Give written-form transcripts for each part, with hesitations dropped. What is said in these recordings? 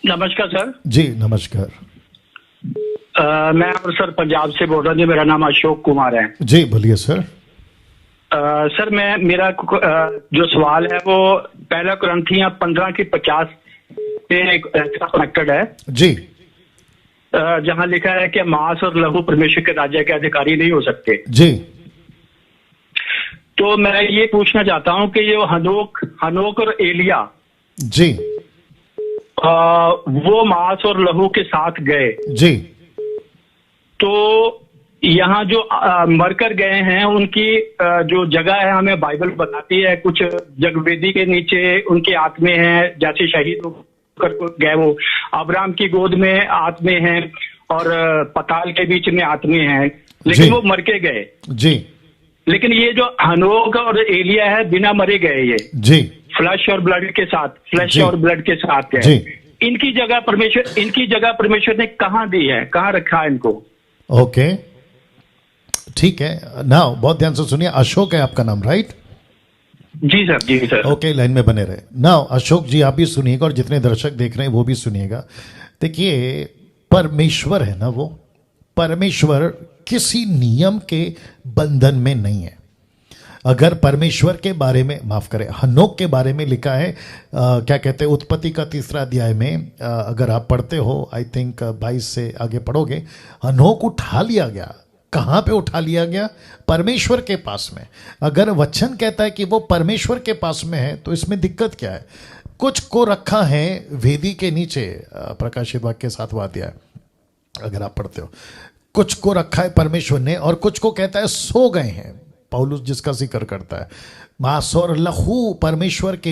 नमस्कार सर। जी नमस्कार। मैं अमृतसर पंजाब से बोल रहा हूँ। मेरा नाम अशोक कुमार है। जी बोलिए सर। सर मेरा जो सवाल है वो पहला कुरिन्थियों 15:50 से कनेक्टेड है। जी। जहाँ लिखा है कि मांस और लहू परमेश्वर के राज्य के अधिकारी नहीं हो सकते। जी। तो मैं ये पूछना चाहता हूँ कि ये हनोक और एलिया जी वो मांस और लहू के साथ गए। जी। तो यहाँ जो मरकर गए हैं उनकी जो जगह है हमें बाइबल बताती है। कुछ जगवेदी के नीचे उनके आत्मे हैं, जैसे शहीद होकर गए वो अब्राहम की गोद में आत्मे हैं और पताल के बीच में आत्मे हैं, लेकिन वो मर के गए। जी। लेकिन ये जो हनोक और एलिया है बिना मरे गए, ये जी फ्लैश और ब्लड के साथ, फ्लैश और ब्लड के साथ जी। है। इनकी जगह परमेश्वर ने कहाँ दी है, कहाँ रखा है इनको? ओके ठीक है। नाउ बहुत ध्यान से सुनिए। अशोक है आपका नाम, राइट? जी सर, जी सर। ओके लाइन में बने रहे। नाउ अशोक जी आप भी सुनिएगा और जितने दर्शक देख रहे हैं वो भी सुनिएगा। देखिए परमेश्वर है ना, वो परमेश्वर किसी नियम के बंधन में नहीं है। अगर परमेश्वर के बारे में, माफ करें, हनोक के बारे में लिखा है क्या कहते हैं उत्पत्ति का 3 अध्याय में, अगर आप पढ़ते हो आई थिंक 22 से आगे पढ़ोगे, हनोक उठा लिया गया। कहाँ पे उठा लिया गया? परमेश्वर के पास में। अगर वचन कहता है कि वो परमेश्वर के पास में है तो इसमें दिक्कत क्या है? कुछ को रखा है वेदी के नीचे, प्रकाशित वाक्य 7वां अध्याय अगर आप पढ़ते हो, कुछ को रखा है परमेश्वर ने और कुछ को कहता है सो गए हैं। पौलुस जिसका जिक्र करता है, मांस और लहू परमेश्वर के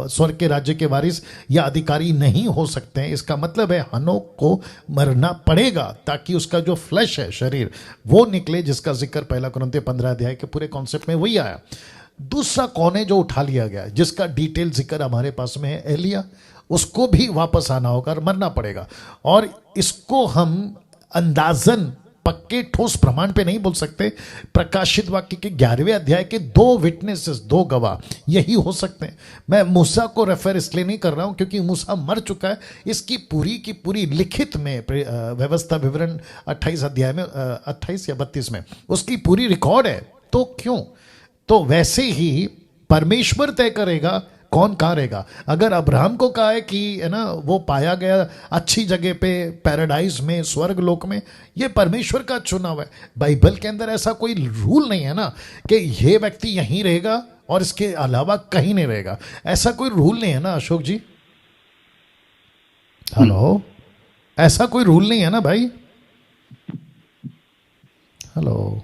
स्वर्ग के राज्य के वारिस या अधिकारी नहीं हो सकते हैं। इसका मतलब है हनोक को मरना पड़ेगा ताकि उसका जो फ्लैश है, शरीर, वो निकले, जिसका जिक्र पहला कुरिन्थियों 15 अध्याय के पूरे कॉन्सेप्ट में वही आया। दूसरा कौन है जो उठा लिया गया, जिसका डिटेल जिक्र हमारे पास में है? एलिया। उसको भी वापस आना होगा और मरना पड़ेगा। और इसको हम अंदाजन पक्के ठोस प्रमाण पे नहीं बोल सकते। प्रकाशित वाक्य के 11वें अध्याय के 2 विटनेसेस, 2 गवाह यही हो सकते हैं। मैं मूसा को रेफर इसलिए नहीं कर रहा हूं क्योंकि मूसा मर चुका है। इसकी पूरी की पूरी लिखित में व्यवस्था विवरण 28 अध्याय में 28 या 32 में उसकी पूरी रिकॉर्ड है। तो क्यों? तो वैसे ही परमेश्वर तय करेगा कौन कहाँ रहेगा। अगर अब्राहम को कहा है कि है ना वो पाया गया अच्छी जगह पे, पैराडाइज में, स्वर्ग लोक में, ये परमेश्वर का चुनाव है। बाइबल के अंदर ऐसा कोई रूल नहीं है ना कि ये व्यक्ति यहीं रहेगा और इसके अलावा कहीं नहीं रहेगा। ऐसा कोई रूल नहीं है ना अशोक जी? हेलो, ऐसा कोई रूल नहीं है ना भाई? हेलो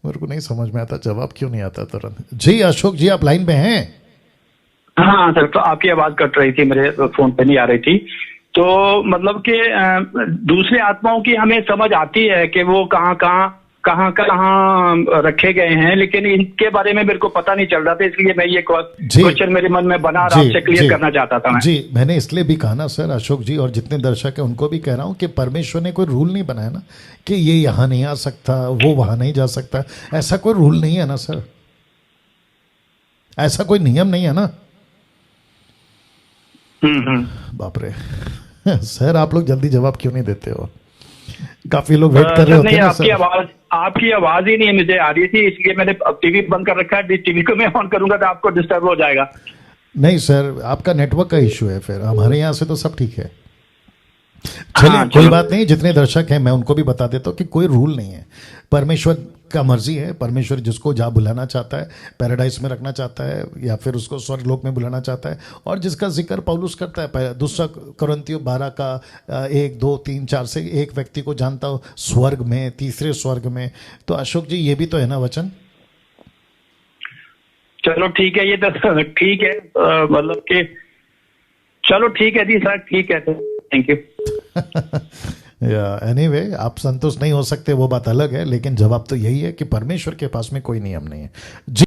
मेरे को नहीं समझ में आता, जवाब क्यों नहीं आता तुरंत? जी अशोक जी आप लाइन में हैं? हाँ सर, तो आपकी आवाज कट रही थी, मेरे फोन पे नहीं आ रही थी। तो मतलब कि दूसरे आत्माओं की हमें समझ आती है कि वो कहाँ रखे गए हैं, लेकिन इनके बारे में मेरे को पता नहीं चल रहा था, इसलिए मैं ये क्वेश्चन मेरे मन में बना और आपसे क्लियर करना चाहता था। जी मैंने इसलिए भी कहा ना सर अशोक जी, और जितने दर्शक हैं उनको भी कह रहा हूं कि परमेश्वर ने कोई रूल नहीं बनाया ना कि ये यहां नहीं आ सकता, वो वहां नहीं जा सकता। ऐसा कोई रूल नहीं है ना सर, ऐसा कोई नियम नहीं है ना। बाप रे सर आप लोग जल्दी जवाब क्यों नहीं देते हो? काफी लोग वेट कर रहे होते हैं। आपकी आवाज ही नहीं मुझे आ रही थी, इसलिए मैंने टीवी बंद कर रखा है। टीवी को मैं ऑन करूंगा तो आपको डिस्टर्ब हो जाएगा। नहीं सर, आपका नेटवर्क का इश्यू है, फिर हमारे यहाँ से तो सब ठीक है। चलिए कोई बात नहीं, जितने दर्शक हैं मैं उनको भी बता देता हूँ कि कोई रूल नहीं है। परमेश्वर का मर्जी है। परमेश्वर जिसको जहाँ बुलाना चाहता है, पैराडाइज में रखना चाहता है या फिर उसको स्वर्ग लोक में बुलाना चाहता है, और जिसका जिक्र पौलुस करता है 2 कुरिन्थियों 12 का 1, 2, 3, 4 से एक व्यक्ति को जानता हो स्वर्ग में, तीसरे स्वर्ग में। तो अशोक जी ये भी तो है ना वचन। चलो ठीक है, ये तो ठीक है, मतलब कि चलो ठीक है जी सर, ठीक है, थैंक यू। एनीवे आप संतुष्ट नहीं हो सकते वो बात अलग है, लेकिन जवाब तो यही है कि परमेश्वर के पास में कोई नियम नहीं है। जी।